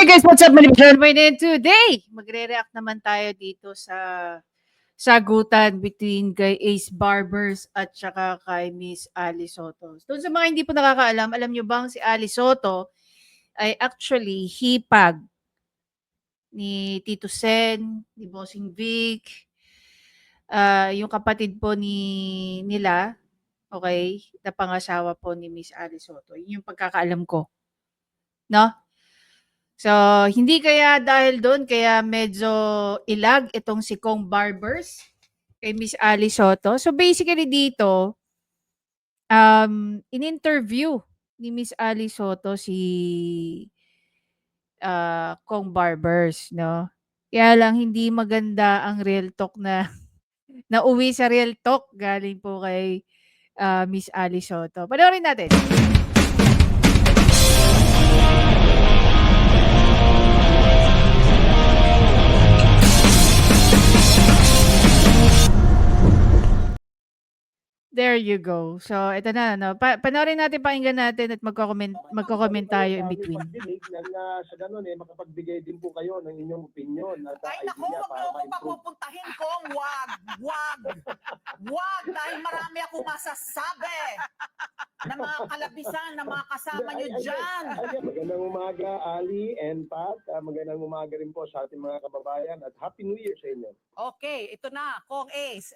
Hey guys, what's up? Manipulation and today, magre-react naman tayo dito sa sagutan between kay Ace Barbers at saka kay Miss Ali Soto. Doon sa mga hindi po nakakaalam, alam nyo bang si Ali Soto ay actually hipag ni Tito Sen, ni Bossing Vic, yung kapatid po nila, okay, na pangasawa po ni Miss Ali Soto. Yun yung pagkakaalam ko, no? So, hindi kaya dahil doon kaya medyo ilag itong si Kong Barbers kay Miss Ali Soto. So, basically dito, in-interview ni Miss Ali Soto si Kong Barbers, no? Kaya lang hindi maganda ang real talk na nauwi sa real talk galing po kay Miss Ali Soto. Panoorin natin. There you go. So, ito na, no? Panoorin natin, pakinggan natin at magko-comment tayo in between. Pagdinig na sa ganun makapagbigay din po kayo ng inyong opinion at Ay naku, idea wag para mo ako ma-improve. papupuntahin kong wag, dahil marami akong masasabi ng mga kalabisan na mga kasama nyo dyan. Magandang umaga, Ali and Pat. Magandang umaga rin po sa ating mga kababayan at Happy New Year sa inyo. Okay, ito na, Kong Ace,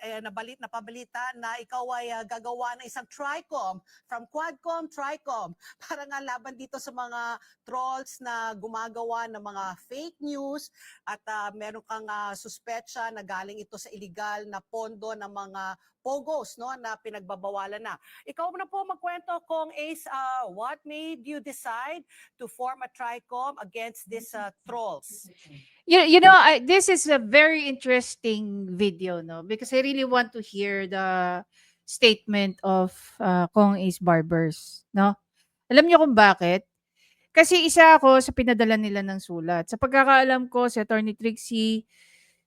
napabalita na ikaw ay gagawa ng isang TRICOM, from Quadcom, TRICOM, para nga laban dito sa mga trolls na gumagawa ng mga fake news at meron kang suspetsya na galing ito sa illegal na pondo ng mga pogos, no, na pinagbabawalan na. Ikaw na po magkwento, Kong Ace, what made you decide to form a TRICOM against these trolls? You know, this is a very interesting video, no? Because I really want to hear the statement of Kong Ace Barbers, no? Alam niyo kung bakit? Kasi isa ako sa pinadala nila ng sulat. Sa pagkakaalam ko, si Attorney Trixie,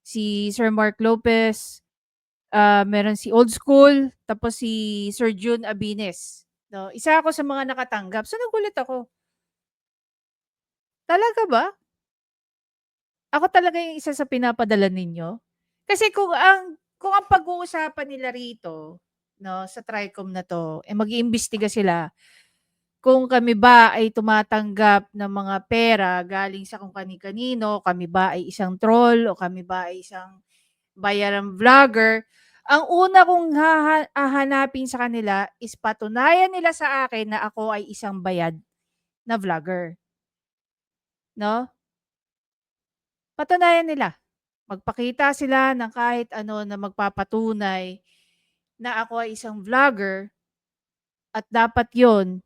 si Sir Mark Lopez, meron si Old School, tapos si Sir June Abines. No? Isa ako sa mga nakatanggap. So nagulat ako. Talaga ba? Ako talaga yung isa sa pinapadala ninyo? Kasi kung ang pag-uusapan nila rito, no, sa TRICOM na 'to, mag-iimbestiga sila kung kami ba ay tumatanggap ng mga pera galing sa kung kani-kanino, kami ba ay isang troll o kami ba ay isang bayarang vlogger. Ang una kong hahanapin sa kanila is patunayan nila sa akin na ako ay isang bayad na vlogger. No? Patunayan nila. Magpakita sila ng kahit ano na magpapatunay na ako ay isang vlogger at dapat yon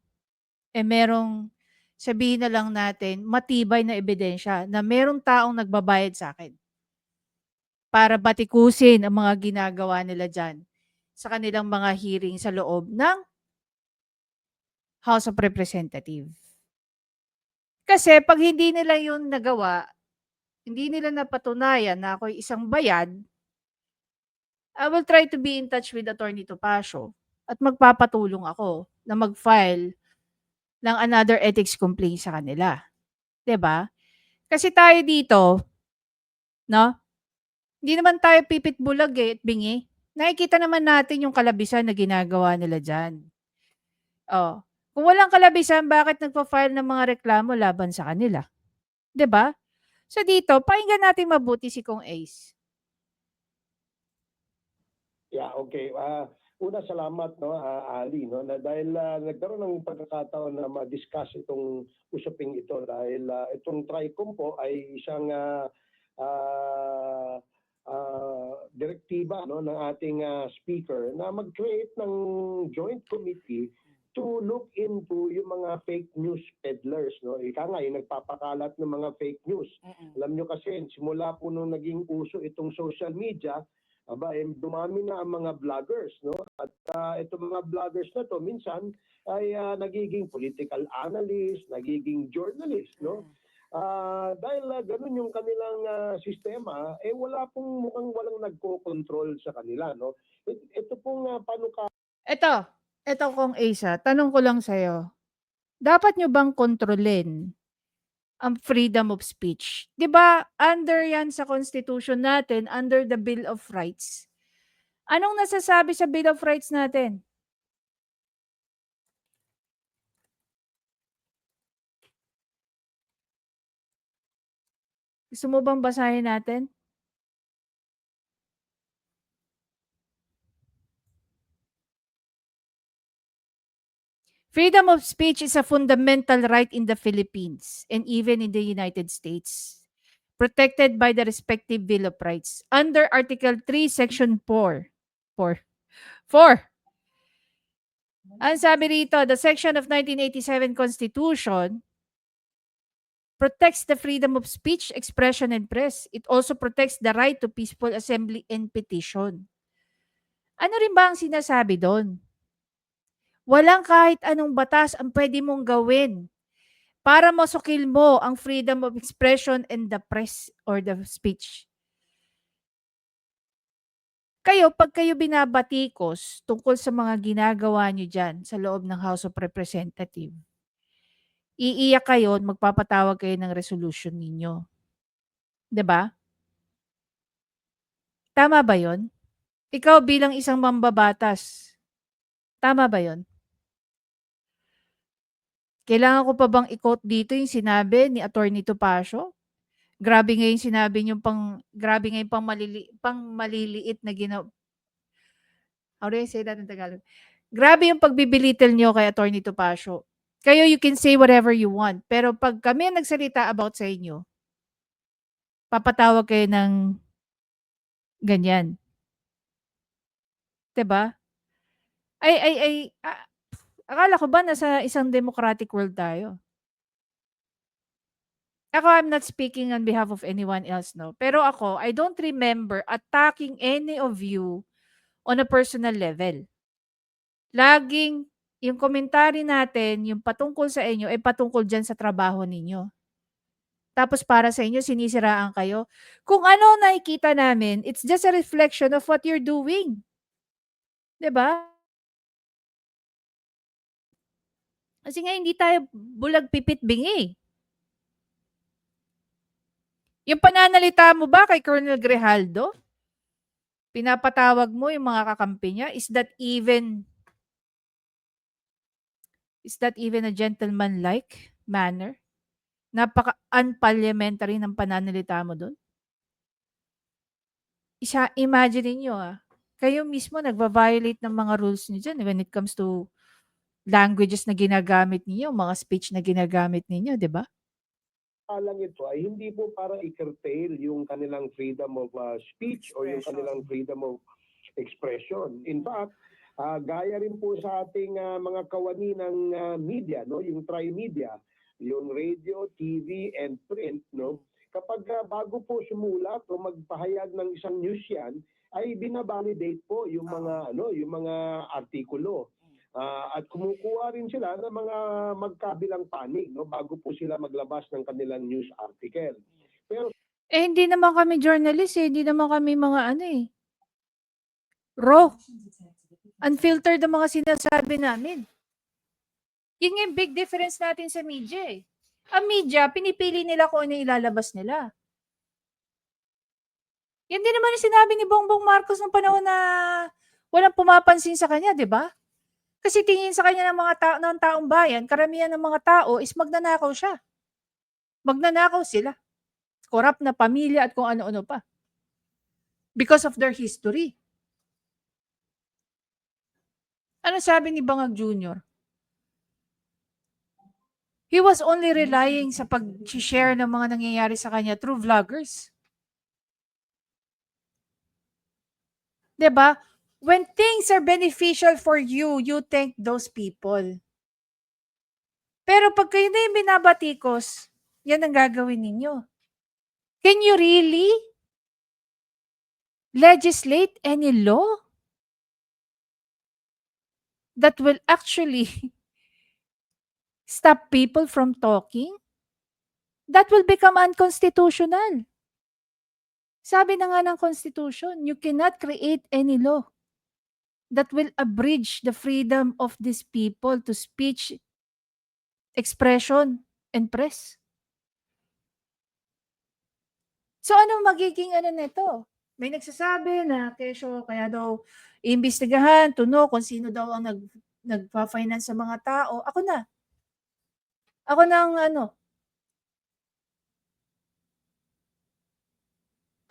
merong sabihin na lang natin matibay na ebidensya na merong taong nagbabayad sa akin para batikusin ang mga ginagawa nila dyan sa kanilang mga hearing sa loob ng House of Representatives. Kasi pag hindi nila yun nagawa, hindi nila napatunayan na ako'y isang bayad, I will try to be in touch with Attorney Topacio at magpapatulong ako na mag-file ng another ethics complaint sa kanila. 'Di ba? Kasi tayo dito, no? Hindi naman tayo pipit bulag at bingi. Nakikita naman natin yung kalabisan na ginagawa nila diyan. Oh, kung walang kalabisan, bakit nagpa-file ng mga reklamo laban sa kanila? 'Di ba? So dito, pakinggan natin mabuti si Kong Ace. Yeah, okay. Una, salamat, no, Ali, no, na dahil nagkaroon ng pagkakataon na ma-discuss itong usaping ito dahil itong TRICOM po ay isang direktiba, no, ng ating speaker na mag-create ng joint committee to look into yung mga fake news peddlers, no. Ika nga, yung nagpapakalat ng mga fake news. Alam nyo kasi, simula po nung naging uso itong social media, dumami na ang mga vloggers, no? At itong mga vloggers na to minsan ay nagiging political analyst, nagiging journalist, no? Dahil ganun yung kanilang sistema, mukhang walang nagko-control sa kanila, no? Ito pong panuka. Ito Kong Ace, tanong ko lang sa'yo. Dapat nyo bang kontrolin ang freedom of speech. 'Di ba, under 'yan sa constitution natin, under the Bill of Rights. Anong nasasabi sa Bill of Rights natin? Gusto mo bang basahin natin? Freedom of speech is a fundamental right in the Philippines and even in the United States, protected by the respective Bill of Rights. Under Article 3, Section 4. 4. 4. Ang sabi rito, the section of 1987 Constitution protects the freedom of speech, expression, and press. It also protects the right to peaceful assembly and petition. Ano rin ba ang sinasabi doon? Walang kahit anong batas ang pwede mong gawin para masukil mo ang freedom of expression and the press or the speech. Kayo, pag kayo binabatikos tungkol sa mga ginagawa nyo dyan sa loob ng House of Representatives, iiyak kayo at magpapatawag kayo ng resolution ninyo. 'Di ba? Tama ba yon? Ikaw bilang isang mambabatas, tama ba yon? Kailangan ko pa bang i-quote dito yung sinabi ni Attorney Topacio? Grabe nga yung sinabi niyo grabe nga yung pang maliliit na how do I say that in Tagalog? Grabe yung pagbibilitil niyo kay Attorney Topacio. Kayo, you can say whatever you want. Pero pag kami nagsalita about sa inyo, papatawag kayo ng ganyan. 'Di ba? Akala ko ba nasa isang democratic world tayo? Ako, I'm not speaking on behalf of anyone else, no? Pero ako, I don't remember attacking any of you on a personal level. Laging yung komentary natin, yung patungkol sa inyo, ay patungkol dyan sa trabaho ninyo. Tapos para sa inyo, sinisiraan kayo. Kung ano nakikita namin, it's just a reflection of what you're doing. 'Di ba? Kasi nga hindi tayo bulag pipit bingi. Yung pananalita mo ba kay Colonel Grijaldo? Pinapatawag mo yung mga kakampi niya? Is that even a gentleman-like manner? Napaka-unparliamentary ng pananalita mo doon. Imagine niyo kayo mismo nagva-violate ng mga rules niyo dyan when it comes to languages na ginagamit niyo, mga speech na ginagamit ninyo, 'di ba? Lang ito ay hindi po para i-curtail yung kanilang freedom of speech o yung kanilang freedom of expression. In fact, gaya rin po sa ating mga kawani ng media, no, yung tri-media, yung radio, TV, and print, no, kapag bago po sumulat o magpahayag ng isang news yan, ay binabalidate po yung mga yung mga artikulo. At kumukuha rin sila ng mga magkabilang panig, no, bago po sila maglabas ng kanilang news article. Pero hindi naman kami journalist hindi naman kami mga raw, unfiltered ang mga sinasabi namin. Yun yung big difference natin sa media Ang media, pinipili nila kung ano ilalabas nila. Yan din naman yung sinabi ni Bongbong Marcos nung panahon na walang pumapansin sa kanya, di ba? Kasi tingin sa kanya ng taong bayan, karamihan ng mga tao is magnanakaw siya. Magnanakaw sila. Corrupt na pamilya at kung ano-ano pa. Because of their history. Ano sabi ni Bangag Jr.? He was only relying sa pag-share ng mga nangyayari sa kanya through vloggers. 'Di ba? When things are beneficial for you, you thank those people. Pero pag kayo na yung binabatikos, yan ang gagawin ninyo. Can you really legislate any law that will actually stop people from talking? That will become unconstitutional. Sabi na nga ng Constitution, you cannot create any law that will abridge the freedom of these people to speech, expression, and press. So, ano magiging ano nito? May nagsasabi na kesyo kaya daw iimbestigahan to know kung sino daw ang nagfa-finance sa mga tao. Ako na. Ako na ang ano,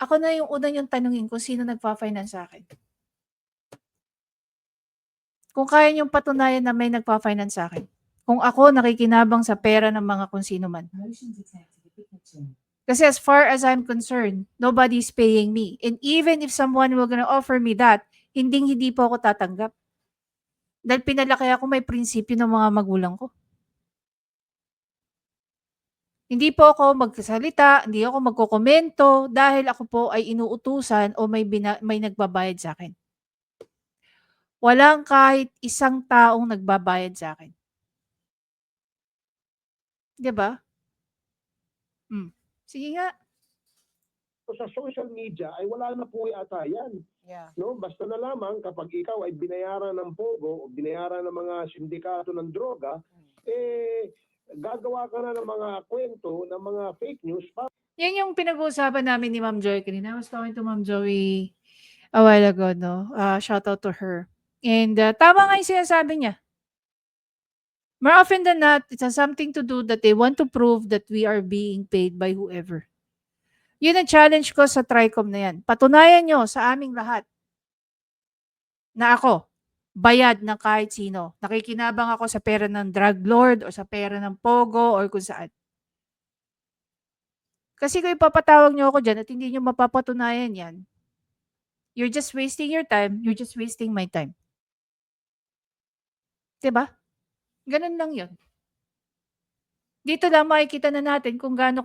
ako na yung una niyong tanungin kung sino nagfa-finance sa'kin. Kung kaya niyong patunayan na may nagfa-finance sa'kin. Kung ako nakikinabang sa pera ng mga kung sino man. Kasi as far as I'm concerned, nobody's paying me. And even if someone will gonna offer me that, hindi po ako tatanggap. Dahil pinalaki ako may prinsipyo ng mga magulang ko. Hindi po ako magsasalita, hindi ako magkokomento dahil ako po ay inuutusan o may nagbabayad sa akin. Walang kahit isang taong nagbabayad sa akin. 'Di ba? Sige nga. So, sa social media ay wala na po yata yan. Yeah. No, basta na lamang kapag ikaw ay binayaran ng pogo o binayaran ng mga sindikato ng droga, gagawa ka na ng mga kwento, ng mga fake news para Yan yung pinag-uusapan namin ni Ma'am Joy kanina. I was talking to Ma'am Joey a while ago, no? Shout out to her. And tama nga yung sinasabi niya. More often than not, it has something to do that they want to prove that we are being paid by whoever. Yun ang challenge ko sa TRICOM na yan. Patunayan nyo sa aming lahat na ako, bayad ng kahit sino. Nakikinabang ako sa pera ng drug lord o sa pera ng pogo or kung saan. Kasi kung ipapatawag nyo ako dyan at hindi nyo mapapatunayan yan, you're just wasting your time, you're just wasting my time. Diba? Ganun lang yun. Dito lang makikita na natin kung gaano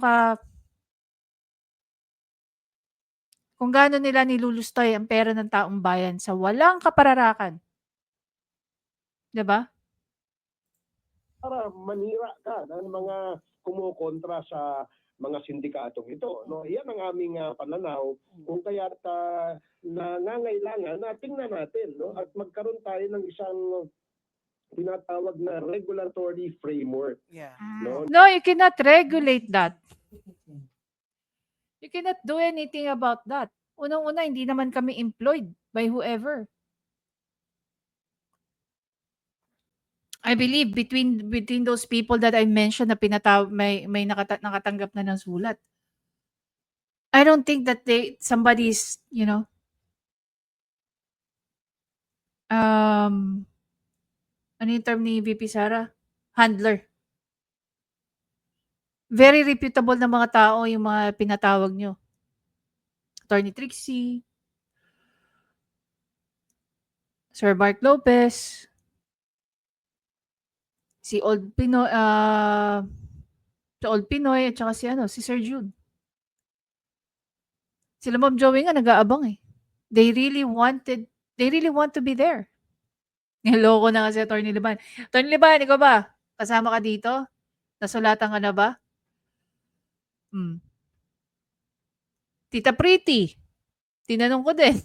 nila nilulustoy ang pera ng taong bayan sa walang kapararakan. 'Di ba? para manira ka ng mga kumukontra sa mga sindikatong ito. No, yan ang aming pananaw kung kaya nangangailangan na tingnan natin, no, at magkaroon tayo ng isang tinatawag na regulatory framework. Yeah. No, No, you cannot regulate that. You cannot do anything about that. Unang-una, hindi naman kami employed by whoever. I believe between those people that I mentioned na may nakatanggap na ng sulat. I don't think that somebody's, ano yung term ni VP Sara? Handler. Very reputable na mga tao yung mga pinatawag nyo. Attorney Trixie, Sir Mark Lopez, si Old Pinoy, at saka si Sir Jude. Sila Ma'am Joey nga nag-aabang eh. They really want to be there. Niloko na nga si Attorney Liban. Attorney Liban, ikaw ba? Kasama ka dito? Nasulatan ka na ba? Tita Pretty, tinanong ko din.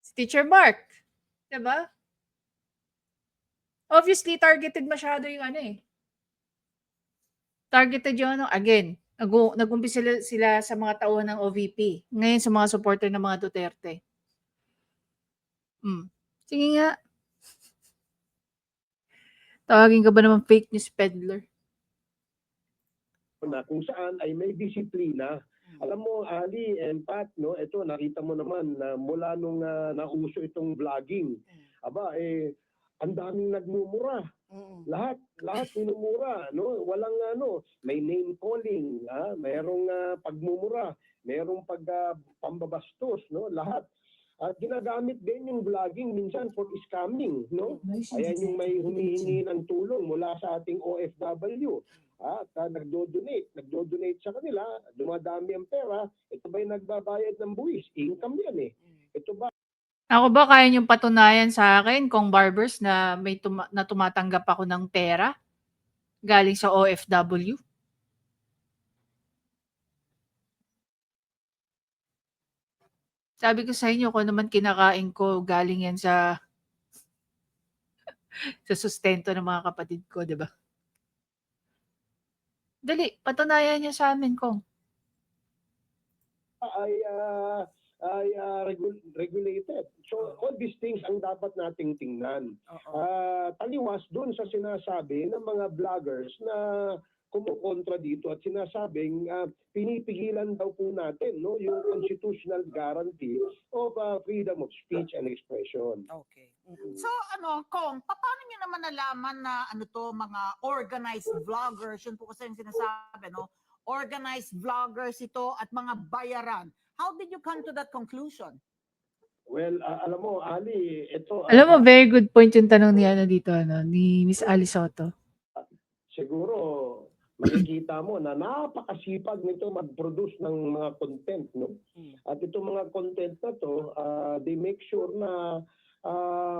Si Teacher Mark, diba? Obviously, targeted masyado yung Targeted yung again, nag-umpisa sila sa mga tauhan ng OVP. Ngayon sa mga supporter ng mga Duterte. Sige nga. Tawagin ka ba naman fake news peddler? na kung saan ay may disiplina. Alam mo, Ali and Pat, no, ito nakita mo naman na mula nung nauso itong vlogging, ang daming nagmumura. Lahat minumura, no? Walang may name calling, mayroong pagmumura, mayroong pambabastos, no? Lahat. At ginagamit din yung vlogging minsan for scamming, no? Ayan yung may humihingi ng tulong mula sa ating OFW. At nagdo-donate sa kanila, dumadami ang pera, ito ba'y nagbabayad ng buwis? Income yan eh. Ito ba? Ako ba kaya niyong patunayan sa akin kung barbers na na tumatanggap ako ng pera galing sa OFW? Sabi ko sa inyo, kung naman kinakain ko, galing yan sa sustento ng mga kapatid ko, di ba? Dali, patunayan niyo sa amin kung. regulated. So all these things ang dapat nating tingnan. Taliwas dun sa sinasabi ng mga vloggers na kumukontra dito at sinasabing pinipigilan daw po natin yung constitutional guarantee of freedom of speech and expression. Okay. So Kong, paano niyo naman nalaman na mga organized vloggers, yun po kasi yung sinasabi, no? Organized vloggers ito at mga bayaran. How did you come to that conclusion? Well, alam mo, Ali, ito... Alam mo, very good point yung tanong ni ni Miss Ali Soto. Siguro, makikita mo na napakasipag nito mag-produce ng mga content, no? At itong mga content na to, they make sure na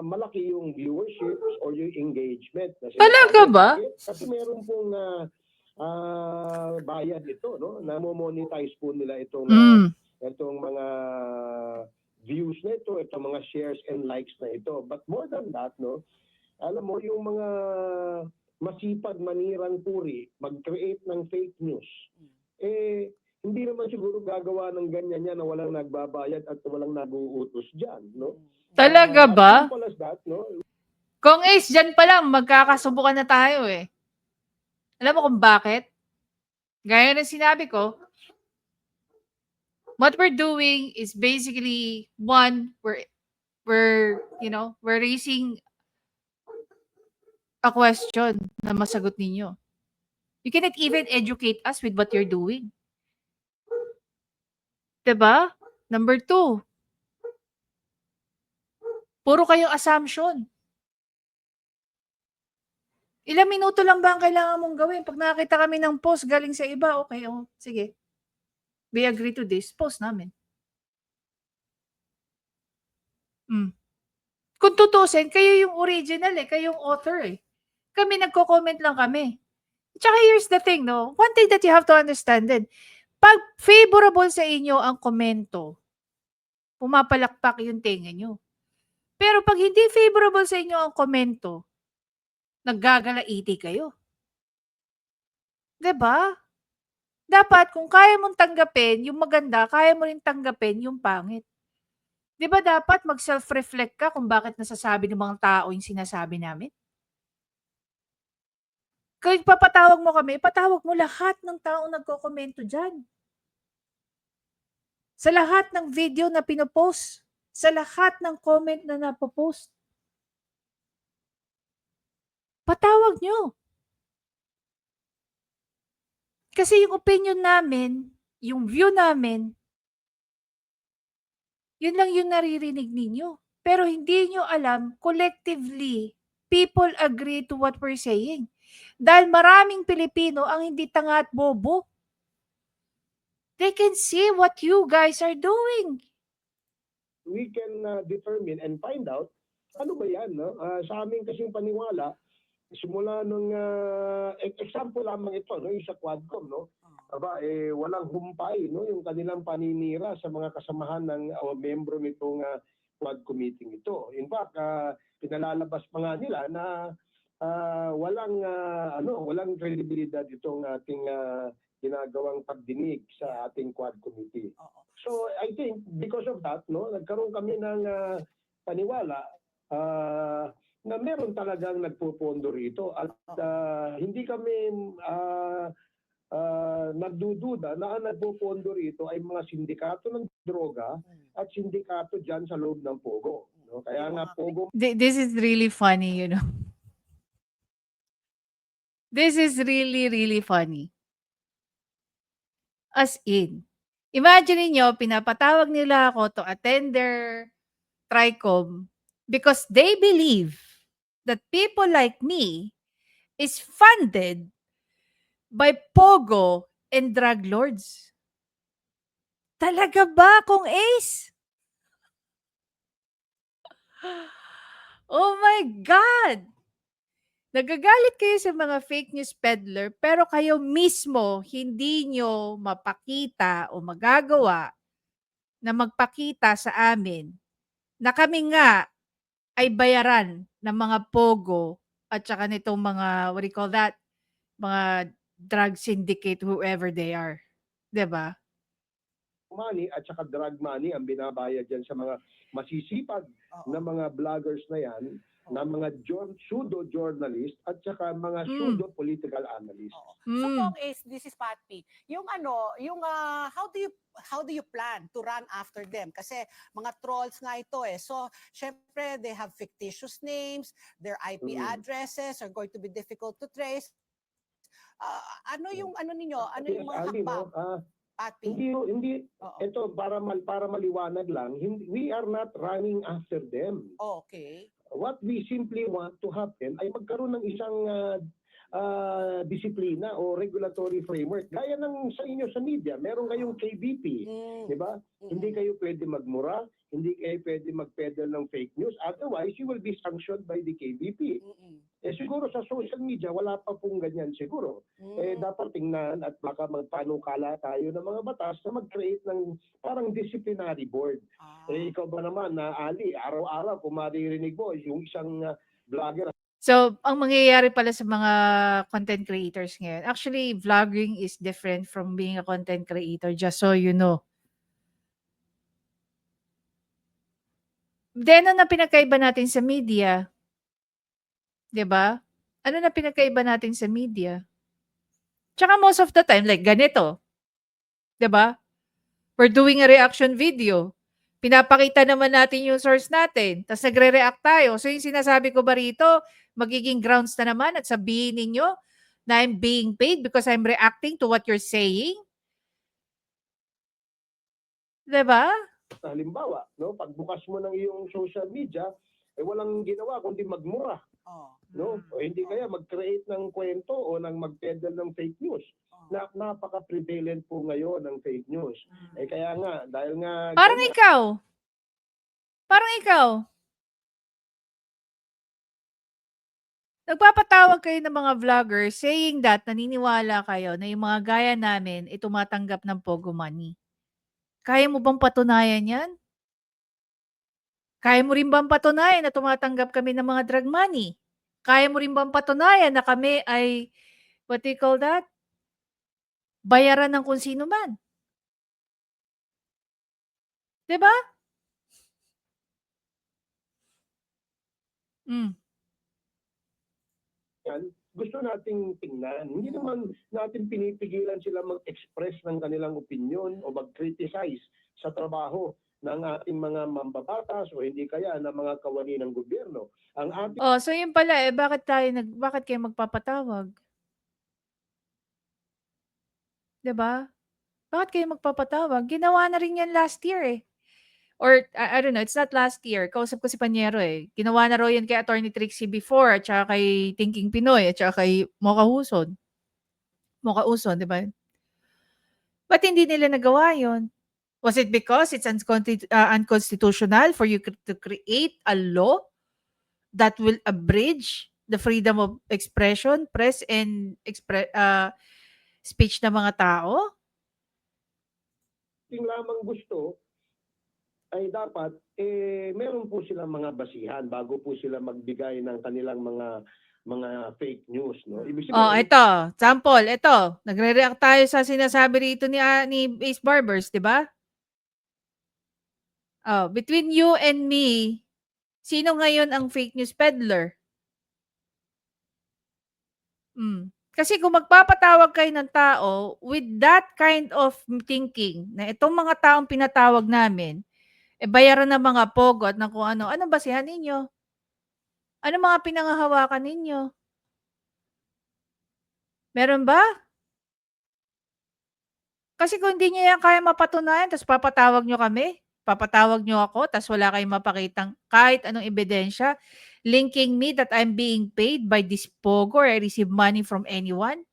malaki yung viewership or yung engagement. Talaga ba? Kasi meron pong bayad ito, no? Na-monetize po nila itong mga views na ito, itong mga shares and likes na ito. But more than that, no? Alam mo, yung mga masipag manirang puri, mag-create ng fake news, hindi naman siguro gagawa ng ganyan yan na walang nagbabayad at walang nag-uutos dyan, no? Talaga ba? As simple as that, no? Kung Ace, dyan pa lang, magkakasubukan na tayo eh. Alam mo kung bakit? Gaya ng sinabi ko, what we're doing is basically, one, we're raising a question na masagot ninyo. You cannot even educate us with what you're doing. Diba? Number 2, puro kayong assumption. Ilang minuto lang ba ang kailangan mong gawin? Pag nakakita kami ng post galing sa iba, okay, sige. We agree to this, post namin. Kung tutusin, kayo yung original kayo yung author Kami nagko-comment lang kami. Tsaka here's the thing, no? One thing that you have to understand din, pag favorable sa inyo ang komento, pumapalakpak yung tenga nyo. Pero pag hindi favorable sa inyo ang komento, naggagalaiti kayo. 'Di ba? Dapat kung kaya mong tanggapin yung maganda, kaya mo rin tanggapin yung pangit. 'Di ba dapat mag-self-reflect ka kung bakit nasasabi ng mga tao yung sinasabi namin? Kung papatawag mo kami, patawag mo lahat ng taong nagko-komento diyan. Sa lahat ng video na pinopost, sa lahat ng comment na napopost. Patawag nyo. Kasi yung opinion namin, yung view namin, yun lang yung naririnig ninyo. Pero hindi nyo alam, collectively, people agree to what we're saying. Dahil maraming Pilipino ang hindi tanga at bobo. They can see what you guys are doing. We can determine and find out ano ba yan, no? Sa amin kasing paniwala, simula nung example lamang ito, no, yung sa Quadcom, no? Aba, walang humpay, no, yung kanilang paninira sa mga kasamahan ng membro nitong Quad Committee ito. In fact, pinalalabas pa nga nila na walang kredibilidad itong ating ginagawang pagdinig sa ating Quad Committee. So I think because of that, no, nagkaroon kami ng paniwala na meron talagang nagpupondo rito at hindi kami nagdududa na ang nagpupondo rito ay mga sindikato ng droga at sindikato dyan sa loob ng Pogo. No? Kaya nga Pogo... This is really funny, you know. This is really, really funny. As in, imagine niyo pinapatawag nila ako to attend their TRICOM because they believe that people like me is funded by Pogo and drug lords. Talaga ba, Kung Ace? Oh my God! Nagagalit kayo sa mga fake news peddler pero kayo mismo hindi nyo mapakita o magagawa na magpakita sa amin na kami nga ay bayaran ng mga Pogo at saka nitong mga, what do you call that, mga drug syndicate, whoever they are. 'Di ba? money at saka drug money ang binabayad dyan sa mga masisipag Oo. na mga vloggers na yan, na mga pseudo-journalist at saka mga pseudo-political analyst. Oo. So Mm. Kong Ace, this is Patpi. Yung how do you plan to run after them? Kasi mga trolls nga ito eh. So syempre they have fictitious names, their IP addresses are going to be difficult to trace. Ano yung ninyo? Ano yung mga Ali, hakbang, no? Patpi? Hindi, Oo. ito para maliwanag lang, we are not running after them. Okay. What we simply want to happen ay magkaroon ng isang disiplina o regulatory framework. Gaya ng sa inyo sa media, meron kayong KBP, di ba? Hindi kayo pwede magmura, hindi kayo pwede mag-peddle ng fake news, otherwise you will be sanctioned by the KBP. Siguro sa social media, wala pa pong ganyan siguro. Dapat tingnan at baka magpanukala tayo ng mga batas na mag-create ng parang disciplinary board. Ikaw ba naman na Ali, araw-araw kung maririnig mo yung isang vlogger. So, ang mangyayari pala sa mga content creators ngayon, actually, vlogging is different from being a content creator, just so you know. Then, ano na pinagkaiba natin sa media? 'Di ba? Ano na pinagkaiba natin sa media? Tsaka most of the time, like ganito. 'Di ba? We're doing a reaction video. Pinapakita naman natin yung source natin, tapos nagre-react tayo. So, yung sinasabi ko ba rito, magiging grounds na naman at sabihin ninyo na I'm being paid because I'm reacting to what you're saying? 'Di ba? Halimbawa, no, pagbukas mo ng iyong social media, walang ginawa kundi magmura, no? O hindi kaya mag-create ng kwento o mag-peddle ng fake news. Napaka-prevalent po ngayon ng fake news. Kaya nga, dahil nga... Parang ikaw. Parang ikaw. Nagpapatawag kayo ng mga vloggers saying that naniniwala kayo na yung mga gaya namin ay tumatanggap ng Pogo money. Kaya mo bang patunayan yan? Kaya mo rin bang patunayan na tumatanggap kami ng mga drug money? Kaya mo rin bang patunayan na kami ay, what do you call that? Bayaran ng kung sino man. 'Di ba? Gusto nating tingnan. Hindi naman natin pinipigilan sila mag-express ng kanilang opinion o mag-criticize sa trabaho ng ating mga mambabatas o hindi kaya ng mga kawani ng gobyerno. Ang ating Oh, so yun pala bakit kayo magpapatawag? 'Di ba? Bakit kayo magpapatawag? Ginawa na rin yan last year eh. Or I don't know, it's not last year. Kausap ko si Panyero eh. Ginawa na raw yan kay Attorney Trixie before at saka kay Thinking Pinoy at saka kay Mocha Huson. Mocha Uson, 'di ba? Ba't hindi nila nagawa yun? Was it because it's unconstitutional for you to create a law that will abridge the freedom of expression, press, and speech ng mga tao? lamang gusto ay dapat meron po silang mga basihan bago po sila magbigay ng kanilang mga fake news, no? Ibig Oh, sabihin, ito. Sample, ito. Nagre-react tayo sa sinasabi rito ni Ace Barbers, di ba? Oh, between you and me, sino ngayon ang fake news peddler? Kasi kung magpapatawag kayo ng tao with that kind of thinking na itong mga taong pinatawag namin, bayaran ng mga pogo at ng kung ano, anong basihan ninyo? Ano mga pinanghahawakan ninyo? Meron ba? Kasi kung hindi niyo yan kaya mapatunayan tapos papatawag niyo kami, papatawag niyo ako tapos wala kayong mapakitang kahit anong ebidensya linking me that I'm being paid by this pogo or I receive money from anyone,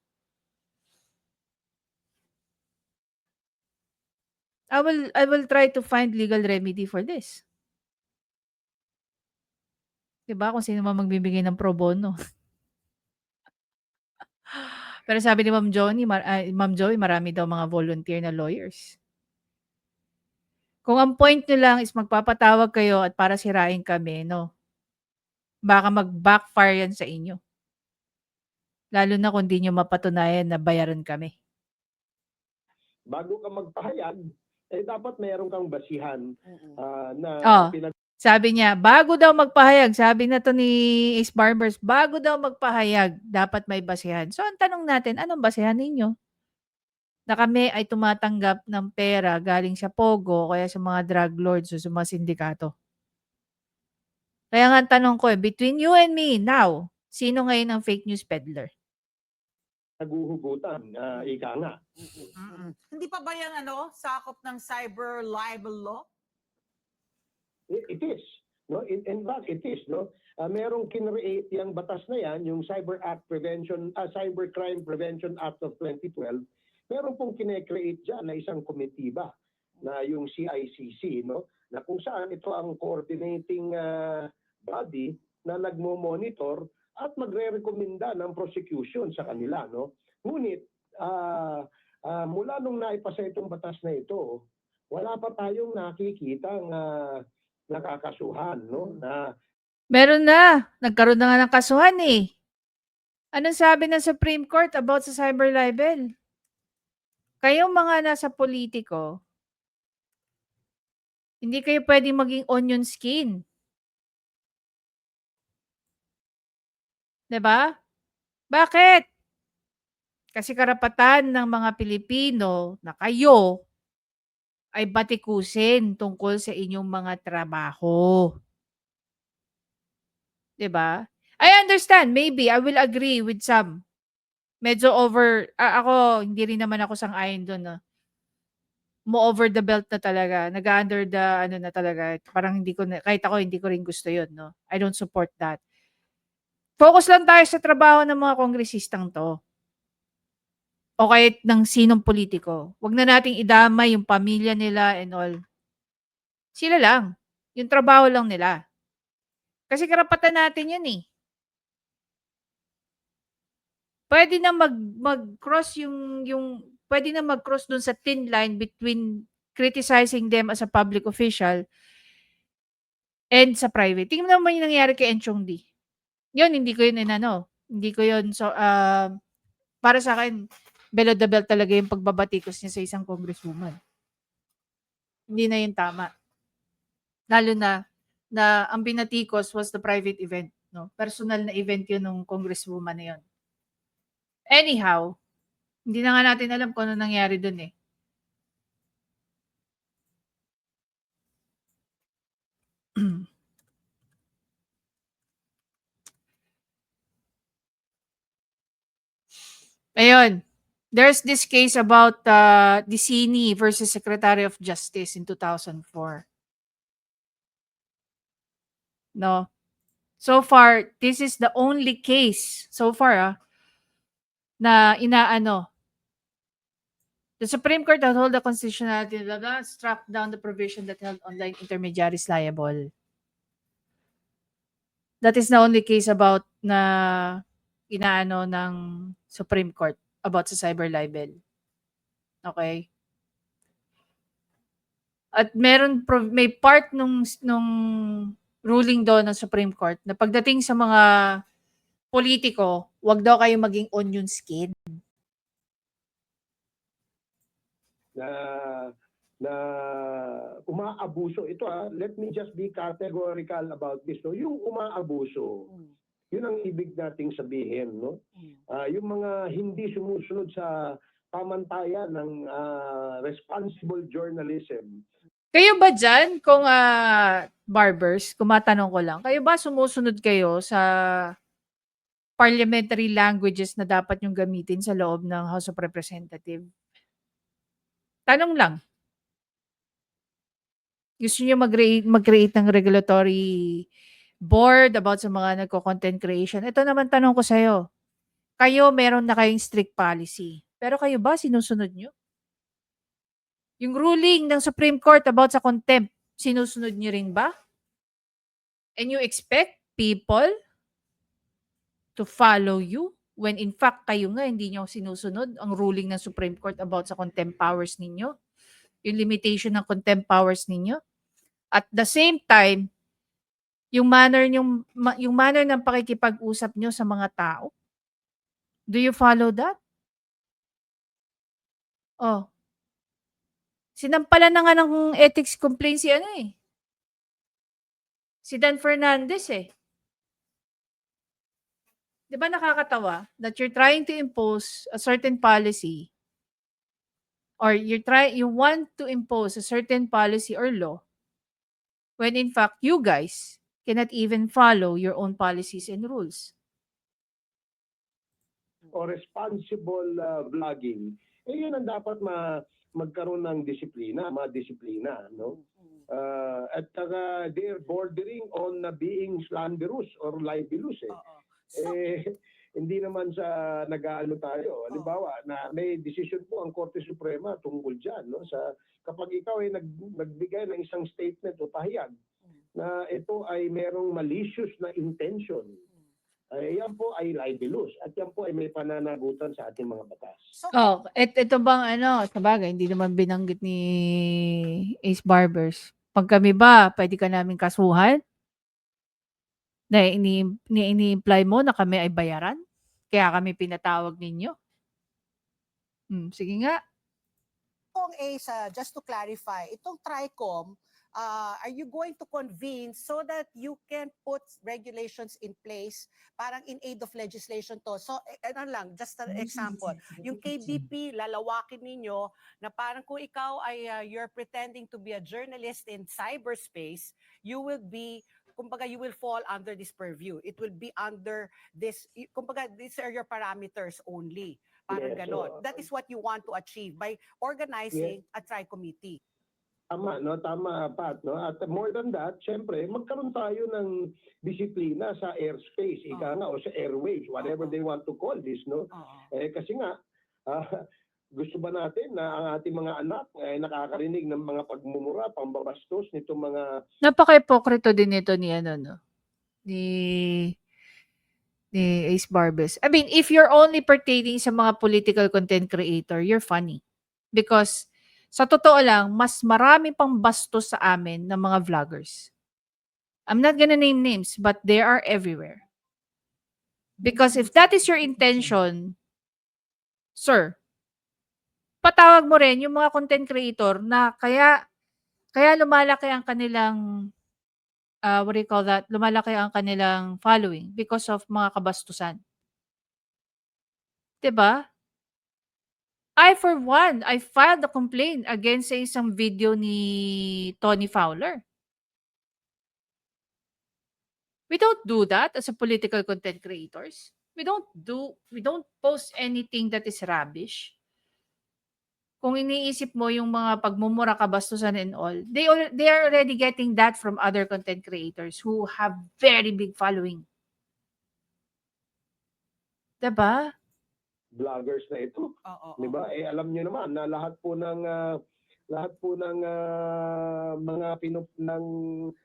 I will try to find legal remedy for this. 'Di ba kung sino man magbibigay ng pro bono. Pero sabi ni Ma'am Joey marami daw mga volunteer na lawyers. Kung ang point niyo lang is magpapatawag kayo at para sirain kami, no, baka mag-backfire yan sa inyo. Lalo na kung di niyo mapatunayan na bayaran kami. bago ka magpahayag, dapat meron kang basihan na Oh, sabi niya, bago daw magpahayag, sabi na to ni Ace Barbers, bago daw magpahayag, dapat may basihan. So, ang tanong natin, anong basihan ninyo? Na kami ay tumatanggap ng pera galing sa Pogo, kaya sa mga drug lords o sa mga sindikato. Kaya nga ang tanong ko, between you and me, now, sino ngayon ang fake news peddler? naguhugutan, ika nga. Hindi pa ba yan sakop ng cyber libel law? It is. No? In fact, it is. No? Merong kinreate yung batas na yan, yung Cybercrime Prevention Act of 2012. Meron pong kinecreate dyan na isang komitiba na yung CICC, no? Na kung saan ito ang coordinating body na nagmo-monitor at magre-rekomenda ng prosecution sa kanila. No? Ngunit, mula nung naipasa itong batas na ito, wala pa tayong nakikitang nakakasuhan. No? Meron na. Nagkaroon na nga ng kasuhan eh. Anong sabi ng Supreme Court about sa cyber libel? Kayong mga nasa politiko, hindi kayo pwedeng maging onion skin. 'Di ba? Bakit? Kasi karapatan ng mga Pilipino na kayo ay batikusin tungkol sa inyong mga trabaho. 'Di ba? I understand, maybe I will agree with some. Medyo ako hindi rin naman ako sang-ayon doon, no. Mo over the belt na talaga, nag-under the ano na talaga, parang hindi ko na, kahit ako hindi ko rin gusto 'yon, no. I don't support that. Focus lang tayo sa trabaho ng mga kongresistang 'to. O kahit ng sinong politiko. Wag na nating idamay yung pamilya nila and all. Sila lang. Yung trabaho lang nila. Kasi karapatan natin 'yun eh. Pwede na mag-cross pwede na mag-cross dun sa thin line between criticizing them as a public official and sa private. Tingnan mo naman yung nangyari kay Enchong D. Yun, hindi ko yun hindi ko yun, so, para sa akin, below the belt talaga yung pagbabatikos niya sa isang congresswoman. Hindi na yun tama. Lalo na ang binatikos was the private event. No? Personal na event yun ng congresswoman na yun. Anyhow, hindi na nga natin alam kung ano nangyari dun eh. Ayun. There's this case about Dicini versus Secretary of Justice in 2004. No? So far, this is the only case so far na the Supreme Court upheld the constitutionality struck down the provision that held online intermediaries liable. That is the only case about na ng Supreme Court about sa cyber libel. Okay? At may part nung ruling doon ng Supreme Court na pagdating sa mga politiko, wag daw kayo maging onion skin. Na umaabuso ito let me just be categorical about this. No? Yung umaabuso, yun ang ibig nating sabihin, no? Yung mga hindi sumusunod sa pamantayan ng responsible journalism. Kayo ba dyan, kung barbers, kumatanong ko lang, kayo ba sumusunod kayo sa parliamentary languages na dapat yung gamitin sa loob ng House of Representatives? Tanong lang. Gusto niyo mag-create ng regulatory board about sa mga nagko-content creation? Ito naman tanong ko sa'yo. Kayo, meron na kayong strict policy. Pero kayo ba, sinusunod nyo? Yung ruling ng Supreme Court about sa contempt, sinusunod nyo rin ba? And you expect people to follow you when in fact kayo nga hindi nyo sinusunod ang ruling ng Supreme Court about sa contempt powers ninyo? Yung limitation ng contempt powers ninyo? At the same time, yung manner ng pakikipag-usap nyo sa mga tao, do you follow that? Oh. Sinampalan na nga ng ethics complaint si ano eh. Si Dan Fernandez eh. 'Di ba nakakatawa that you're trying to impose a certain policy or you want to impose a certain policy or law when in fact you guys cannot even follow your own policies and rules. O responsible vlogging, yun ang dapat magkaroon ng disiplina, no? At saka they're bordering on being slanderous or libelous eh. Oo. So, Hindi naman sa nag-aano tayo. Halimbawa, na may decision po ang Korte Suprema tungkol dyan, no? Kapag ikaw ay nagbigay ng isang statement o pahayag na ito ay merong malicious na intention, yan po ay libelous at yan po ay may pananagutan sa ating mga batas. so Oh, ito bang ano, sabagay, hindi naman binanggit ni Ace Barbers. Pag kami ba, pwede ka namin kasuhan? Na ini-imply mo na kami ay bayaran? Kaya kami pinatawag ninyo? Sige nga. Kung Ace, just to clarify, itong TRICOM, are you going to convene so that you can put regulations in place parang in aid of legislation to? So, ano lang, just an example. Yung KBP, lalawakin ninyo na parang kung ikaw ay you're pretending to be a journalist in cyberspace, you will be, kumbaga, you will fall under this purview. It will be under this, kumbaga, these are your parameters only. Parang Yes, ganon. That is what you want to achieve by organizing a tri-committee. Tama, no? Tama, Pat, no? At more than that, syempre, magkaroon tayo ng disiplina sa airspace, ika nga, o sa airways, whatever they want to call this, no? Kasi nga, gusto ba natin na ang ating mga anak ay nakakarinig ng mga pagmumura, pambabastos nitong mga... Napaka-ipokrito din ito ni ano, no? Ni Ace Barbers. I mean, if you're only pertaining sa mga political content creator, you're funny. Because sa totoo lang, mas marami pang bastos sa amin ng mga vloggers. I'm not gonna name names, but they are everywhere. Because if that is your intention, sir, patawag mo rin yung mga content creator na kaya lumalaki ang kanilang what do you call that? Lumalaki ang kanilang following because of mga kabastusan. 'Di ba? For one, I filed a complaint against sa isang video ni Tony Fowler. We don't do that as a political content creators. We don't post anything that is rubbish. Kung iniisip mo yung mga pagmumura, kabastusan and all, they are already getting that from other content creators who have very big following. 'Di ba? vloggers na ito. Di ba? Alam niyo naman na lahat po ng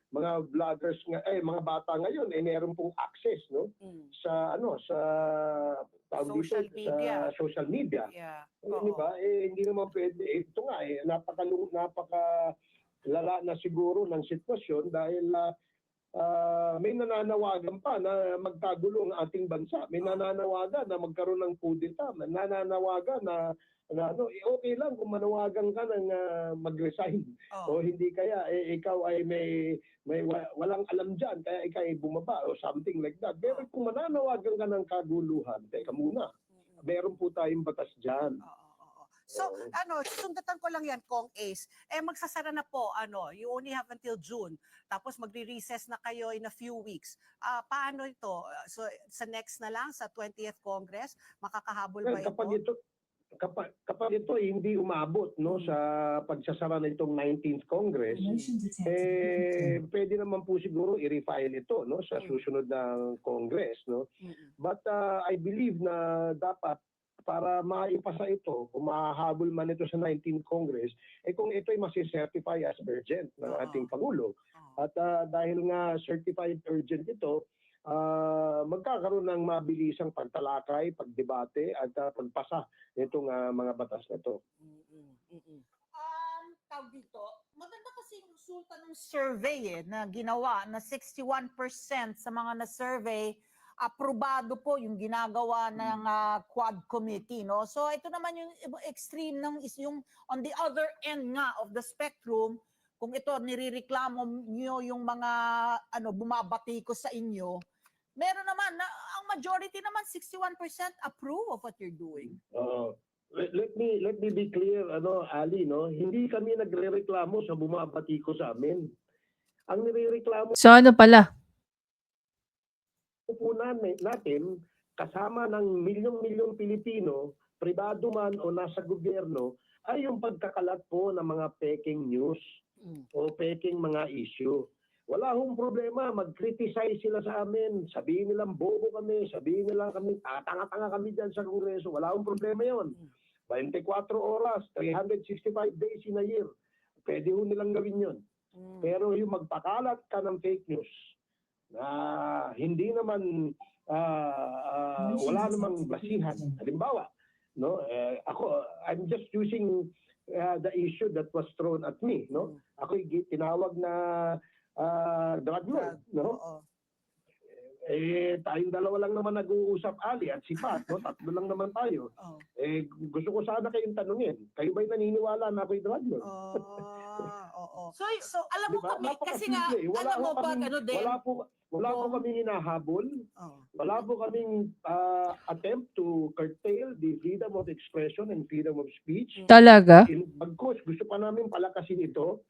mga vloggers mga bata ngayon meron pong access, no? Sa Social media. sa social media. Yeah. Di ba? Hindi naman pwede. Ito nga napaka lala na siguro ng sitwasyon dahil may nananawagan pa na magkagulo ang ating bansa. May nananawagan na magkaroon ng kudeta. May nananawagan na okay lang kung manawagan ka ng mag-resign. O hindi kaya ikaw ay may walang alam dyan, kaya ikaw ay bumaba o something like that. Pero kung mananawagan ka ng kaguluhan, teka muna, meron po tayong batas dyan. So, sundatan ko lang yan, Kong Ace. Magsasara na po, you only have until June. Tapos magre-recess na kayo in a few weeks. Paano ito? So, sa next na lang, sa 20th Congress, makakahabol ba ito? Kapag ito hindi umabot sa pagsasara nitong 19th Congress, pwede naman po siguro i-refile ito sa susunod ng Congress, no? But I believe na dapat para maipasa ito, kung mahahabol man ito sa 19th Congress, kung ito ay masicertify as urgent ng ating Pangulo. At dahil nga certified urgent ito, magkakaroon ng mabilisang pagtalakay, pagdebate, at pagpasa nitong mga batas na ito. Tawag dito, maganda kasi yung resulta ng survey na ginawa na 61% sa mga na-survey aprobado po yung ginagawa ng Quad Committee, no? So ito naman yung extreme ng is yung on the other end nga of the spectrum, kung ito nirereklamo niyo yung mga bumabatikos sa inyo, meron naman ang majority naman 61% approve of what you're doing. Let me be clear, Ali, no? Hindi kami nagrereklamo sa bumabatiko sa amin. Ang nirereklamo So ano pala? po natin, kasama ng milyong-milyong Pilipino, pribado man o nasa gobyerno, ay yung pagkakalat po ng mga peking news o peking mga issue. Wala hong problema, mag-criticize sila sa amin, sabihin nilang bobo kami, sabihin nila kami, tanga-tanga kami dyan sa Kongreso, wala hong problema yon. 24 oras, 365 days in a year, pwede ho nilang gawin yon. Pero yung magpakalat ka ng fake news, na hindi naman wala namang basihan. Halimbawa, no, I'm just using the issue that was thrown at me, no. Ako tinawag na drug lord, no. Tayong dalawa lang naman nag-uusap, Ali at si Pat, no? Tatlo lang naman tayo. Gusto ko sana kayong tanungin, kayo ba'y naniniwala na ako'y drug lord? So alam mo Diba? kami, kasi nga, Napakasimple. alam mo pag din, Wala po kaming hinahabol. Wala po kaming attempt to curtail the freedom of expression and freedom of speech. Talaga? Bagkus, gusto pa namin palakasin ito.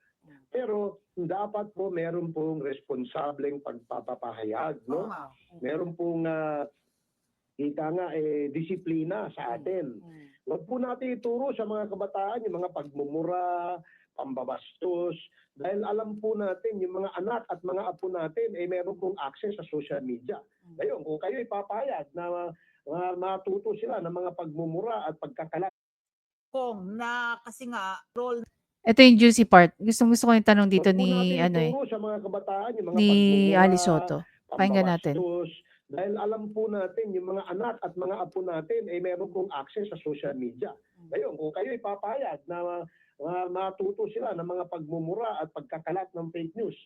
Pero dapat po meron pong responsableng pagpapahayag, no? Meron pong disiplina sa atin. Huwag po natin ituro sa mga kabataan yung mga pagmumura, pambabastos, dahil alam po natin yung mga anak at mga apo natin ay meron pong access sa social media. Ngayon, kung kayo ipapayag na matuto sila ng mga pagmumura at pagkakalat, kung na kasi nga role Ito yung juicy part. Gusto ko yung tanong dito huwag po ni natin ituro sa mga kabataan yung mga ni pagmumura, Ali Soto. Pakinggan natin. pambabastos, dahil alam po natin yung mga anak at mga apo natin ay meron pong access sa social media. Ngayon, kung kayo ipapayag na matuto sila ng mga pagmumura at pagkakalat ng fake news,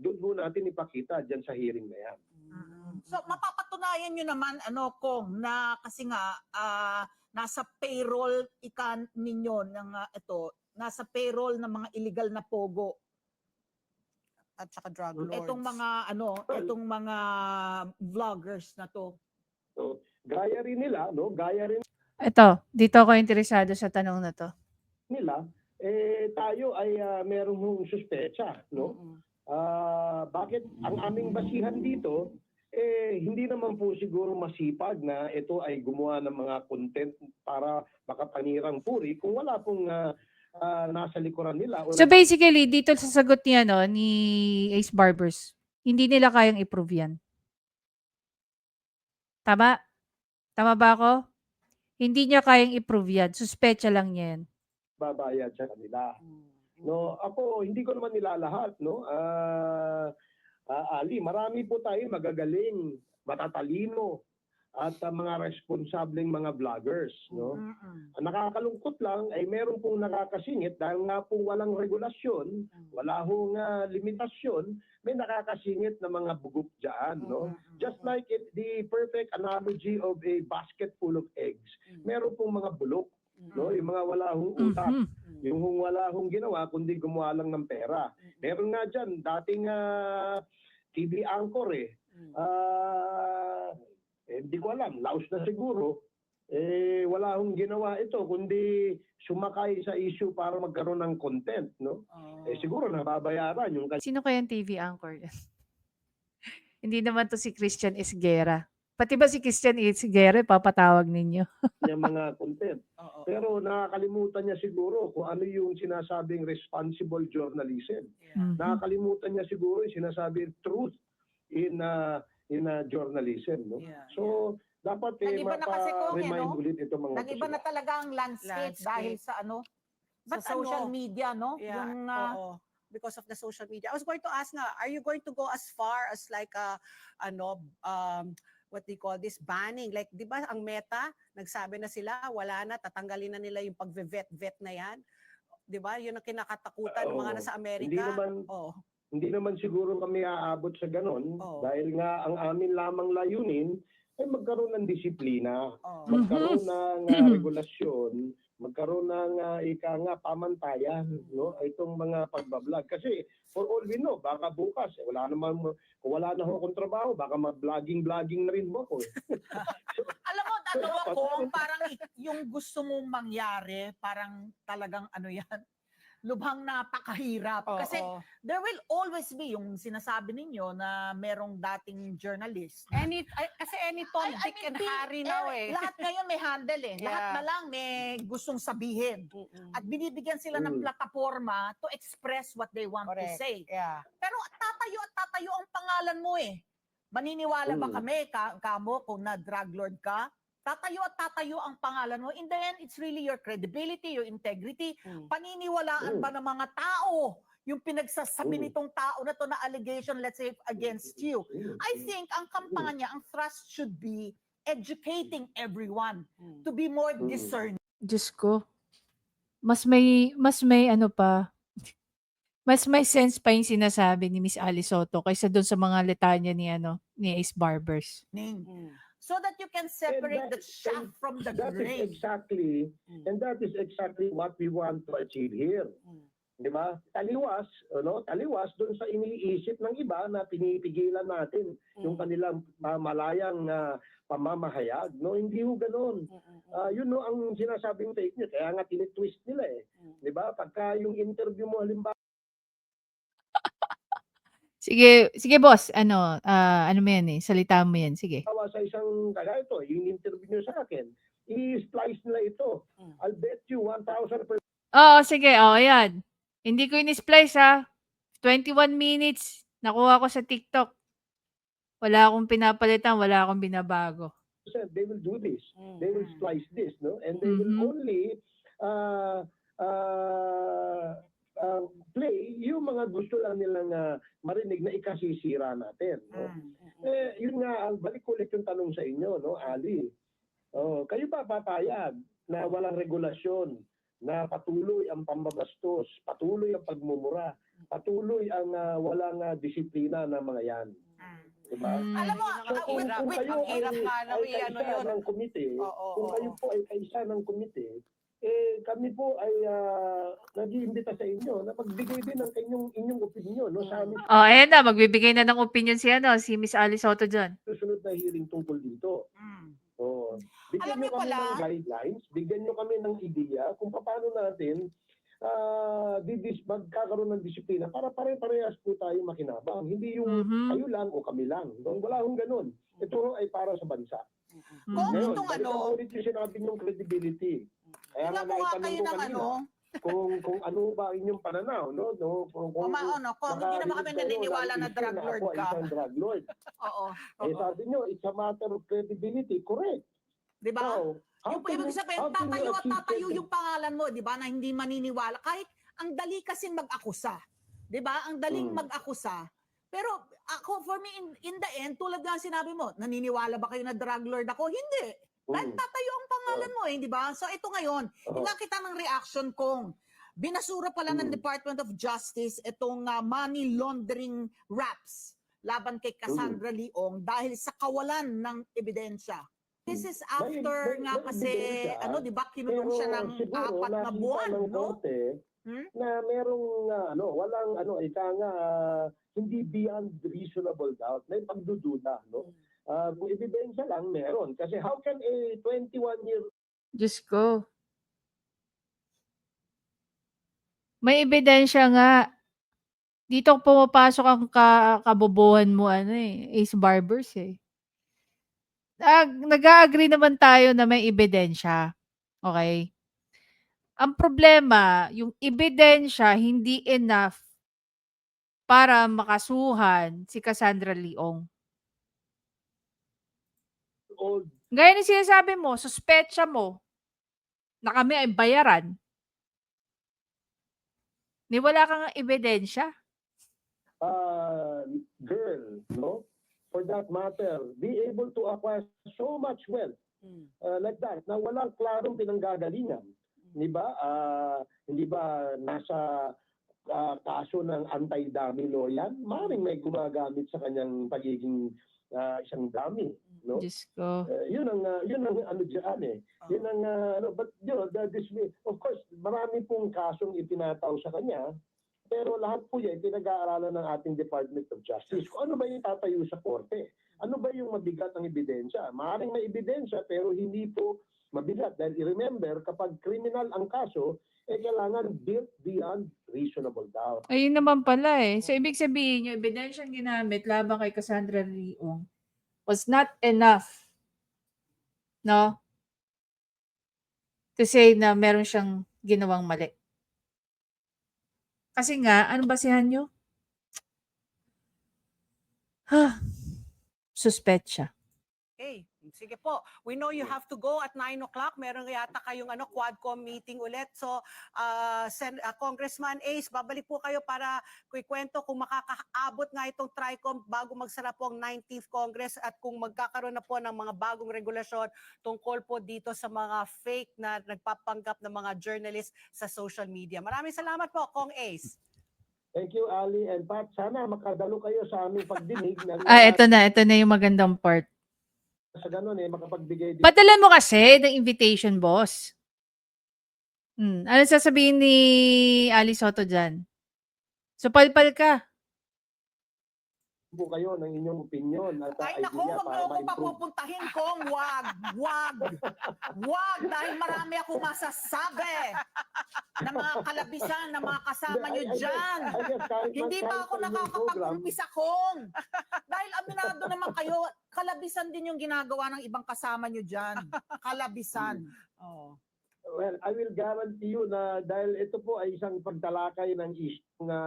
doon po natin ipakita dyan sa hearing na yan. So mapapatunayan nyo naman kung na kasi nga nasa payroll ninyo ng nasa payroll ng mga illegal na pogo At saka drug lords. itong mga vloggers na to. So, gaya rin nila, no? Gaya rin Ito, dito ako interesado sa tanong na to. nila, tayo ay meron hong suspecha, no? Bakit ang aming basihan dito, hindi naman po siguro masipag na ito ay gumawa ng mga content para makapanirang puri kung wala pong nasa likuran nila. So basically, dito sa sagot niya ni Ace Barbers, hindi nila kayang i-prove yan. Tama? Tama ba ako? Hindi niya kayang i-prove yan. Suspecha lang niya yan. Babayad sa kanila. No, ako hindi ko naman nilalahat, no. Ali, marami po tayo magagaling, matatalino at mga responsableng mga vloggers, no. Ang nakakalungkot lang ay meron pong nakakasingit dahil nga po walang regulasyon, wala hong limitasyon, may nakakasingit na mga bugok diyan, no. Just like the perfect analogy of a basket full of eggs, meron pong mga bulok, no, yung mga wala hong utak, yung wala hong ginawa kundi gumawa lang ng pera. Meron nga diyan dating TV anchor hindi ko alam, laos na siguro, wala hong ginawa ito kundi sumakay sa issue para magkaroon ng content, no? Siguro nababayaran yung Sino kayang TV anchor yan? Hindi naman to si Christian Esguerra. Pati ba si Christian Esguerra, papatawag ninyo? kanyang mga content. Pero nakakalimutan niya siguro kung ano yung sinasabing responsible journalism. Nakakalimutan niya siguro yung sinasabing truth in journalism, no? So dapat Nag-iba na kasi remind ulit ito mga nag-iba na talaga ang landscape dahil sa sa social media, no? Yeah, Yung because of the social media. I was going to ask nga, are you going to go as far as like what they call this, banning? Like, di ba ang Meta, nagsabi na sila, wala na, tatanggalin na nila yung pag-vet na yan. Di ba? Yun ang kinakatakutan ng mga nasa Amerika. Hindi naman, Hindi naman siguro kami aabot sa ganon Oo. dahil nga ang amin lamang layunin ay magkaroon ng disiplina, Oo. magkaroon ng regulasyon, magkaroon ng ika nga pamantayan, no? Itong mga pagbablog. Kasi for all we know, baka bukas, wala naman, kung wala na akong trabaho, baka mag-vlogging na rin mo ako. Alam mo, natawa Dapat ko, meron- parang yung gusto mong mangyari, parang talagang ano yan, lubhang napakahirap. Kasi Oo. there will always be yung sinasabi ninyo na merong dating journalist. Kasi any Tom, Dick, and Harry now eh. Lahat ngayon may handle eh. Lahat Yeah. na lang may gustong sabihin. Mm-mm. At binibigyan sila ng plataforma to express what they want to Correct. say. Yeah. Pero tatayo ang pangalan mo eh. Maniniwala ba kami, kamo, kung na-drug lord ka? Tatayo ang pangalan mo. In the end, it's really your credibility, your integrity. Paniniwalaan ba ng mga tao yung pinagsasabi nitong tao na to na allegation, let's say, against you? I think ang kampanya niya, ang thrust should be educating everyone to be more discerning. Diyos ko. Mas may ano pa, mas may sense pa yung sinasabi ni Miss Alice Soto kaysa doon sa mga litanya ni Ace Barbers. So that you can separate And the chaff from the That is grain. exactly, and that is exactly what we want to achieve here. Di ba? Taliwas doon sa iniisip ng iba na pinipigilan natin yung kanilang malayang pamamahayag. No, hindi ho ganoon. Yun no ang sinasabing fake news. Kaya nga tinitwist nila eh. Di ba? Pagka yung interview mo halimbawa Sige boss, ano mo yan eh, salita mo yan, sige. sa isang kaya ito, yung interview nyo sa akin, i-splice nila ito. I'll bet you 1,000%. Oo, sige, ayan. Hindi ko in-splice ha. 21 minutes, nakuha ko sa TikTok. Wala akong pinapalitan, wala akong binabago. They will do this. They will splice this, no? And they will only play yung mga gusto lang nilang marinig na ikasisira natin. No? Yun nga, balik ulit yung tanong sa inyo, no, Ali. Kayo ba papayag na walang regulasyon, na patuloy ang pambabastos, patuloy ang pagmumura, patuloy ang walang disiplina ng mga yan? Diba? Alam mo, Kung kayo ay ano kaisa yun. ng komite, Oo, kung kayo po ay kaisa ng komite, kami po ay nag-iimbita sa inyo na magbigay din ng inyong opinion no, sa amin Ayan na, magbibigay na ng opinion si Miss Alice Soto dyan. susunod na hearing tungkol dito. Bigyan Alam nyo niyo kami pala- ng guidelines, bigyan nyo kami ng ideya kung paano natin magkakaroon ng disiplina para pare-parehas po tayo makinabang. Hindi yung kayo lang o kami lang. Wala hong ganun. Ito ay para sa bansa. Kung Ngayon, itong balikan ano, ko ulit yung sinabi ng credibility. Kaya nga Ginagawa naitanong kayo ko ng kanina, ano, kung ano ba inyong pananaw, no? Kung kung hindi naman kami naniniwala na drug lord ako ka. isang drug lord. Oo. Sabi nyo, it's a matter of credibility. Correct. Di ba? Now, Yung ibig sabihin, how can you achieve tatayo that? yung pangalan mo, di ba, na hindi maniniwala. Kahit ang dali kasing mag-akusa. Di ba? Ang daling mag-akusa. Pero ako, for me, in the end, tulad nga sinabi mo, naniniwala ba kayo na drug lord ako? Hindi. Dahil tatayo ang pangalan mo eh, di ba? So ito ngayon, tingnan kita ng reaction kong binasura pala ng Department of Justice itong money laundering raps laban kay Cassandra Leong dahil sa kawalan ng ebidensya. This is after nga kasi, ebidensya, di ba, kinulong siya ng siguro 4 na nakita buwan, ng no? korte na merong walang hindi beyond reasonable doubt, may pagdududa, no? Kung ebidensya lang meron kasi how can a 21-year Diyos ko. May ebidensya nga. Dito pumapasok ang kabobohan mo Ace Barbers eh. Nag-a-agree naman tayo na may ebidensya. Okay? Ang problema, yung ebidensya hindi enough para makasuhan si Cassandra Leong. old Gaya ng sinasabi mo, suspetsa mo na kami ay bayaran. Ni wala kang ebidensya. girl, no? For that matter, be able to acquire so much wealth like that na walang klarong pinanggagalingan. Di ba? Hindi ba nasa kaso ng anti-dummy law yan, maaaring may gumagamit sa kanyang pagiging isang dummy, no? Diyos ko. Yun ang ano diyan eh. Yun ang but of course, marami pong kasong itinataw sa kanya. Pero lahat po yan, pinag-aaralan ng ating Department of Justice. Kung ano ba yung tatayo sa korte? Ano ba yung mabigat ang ebidensya? Maaaring may ebidensya pero hindi po mabigat. Dahil remember, kapag criminal ang kaso, kailangan built beyond reasonable doubt. Ayun naman pala eh. So, ibig sabihin, yung ebidensyang ginamit laban kay Cassandra Leong was not enough, no? To say na meron siyang ginawang mali. Kasi nga, ano basihan nyo? Suspetsya. Okay, sige po. We know you have to go at 9 o'clock. Meron yata kayong Quadcom meeting ulit. So, Congressman Ace, babalik po kayo para kuikwento kung makakaabot nga itong TRICOM bago magsara po ang 19th Congress at kung magkakaroon na po ng mga bagong regulasyon tungkol po dito sa mga fake na nagpapanggap ng mga journalists sa social media. Maraming salamat po, Kong Ace. Thank you, Ali and Pat. Sana makadalo kayo sa aming pagdinig. Ito na yung magandang part. Sa ganun makapagbigay din. Padala mo kasi ng invitation, boss. Ano sasabihin ni Ali Soto dyan? So, palpal ka. Po kayo ng inyong opinion at Ay nako, idea wag para mo ako ma-improve. papupuntahin kong wag dahil marami akong masasabi ng mga kalabisan ng mga kasama nyo dyan. Hindi pa ako nakakapag-umpisa kong. Dahil aminado naman kayo, kalabisan din yung ginagawa ng ibang kasama nyo dyan. Kalabisan. Oh. Well, I will guarantee you na dahil ito po ay isang pagtalakay ng issue na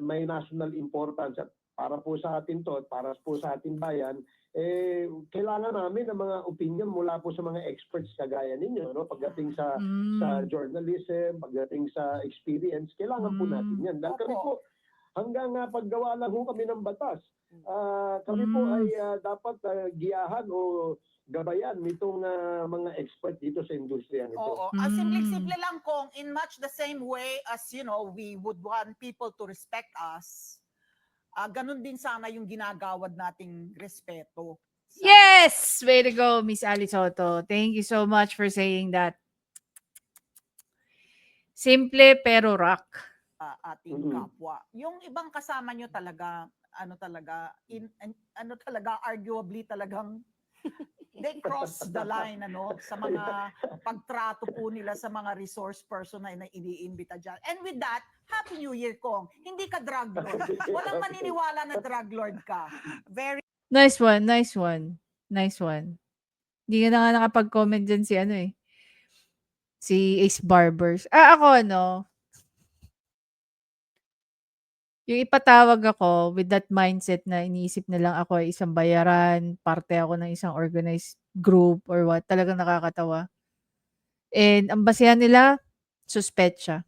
may national importance at para po sa atin to, para po sa ating bayan, kailangan namin ng mga opinion mula po sa mga experts kagaya ninyo, no? Pagdating sa journalism, pagdating sa experience, kailangan po natin yan. Dahil kami po, hanggang paggawa lang ho kami ng batas, kami po ay dapat giyahan o gabayan nitong mga expert dito sa industriya nito. Oo. Simple lang kong in much the same way as we would want people to respect us. Ganun din sana yung ginagawad nating respeto. Yes! Way to go, Miss Ali Soto. Thank you so much for saying that. Simple pero rock. Ating kapwa. Yung ibang kasama nyo talaga, arguably talagang they cross the line sa mga pagtrato po nila sa mga resource person na iniimbita dyan. And with that, Happy New Year, Kong. Hindi ka drug lord. Walang maniniwala na drug lord ka. Very Nice one. Hindi ka na nga nakapag-comment dyan si Ace Barbers. Ako yung ipatawag ako with that mindset na iniisip na lang ako ay isang bayaran, parte ako ng isang organized group or what, talagang nakakatawa. And ang basehan nila, suspetsya.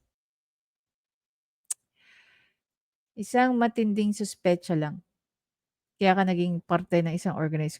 Isang matinding suspetsya lang. Kaya ka naging parte ng isang organized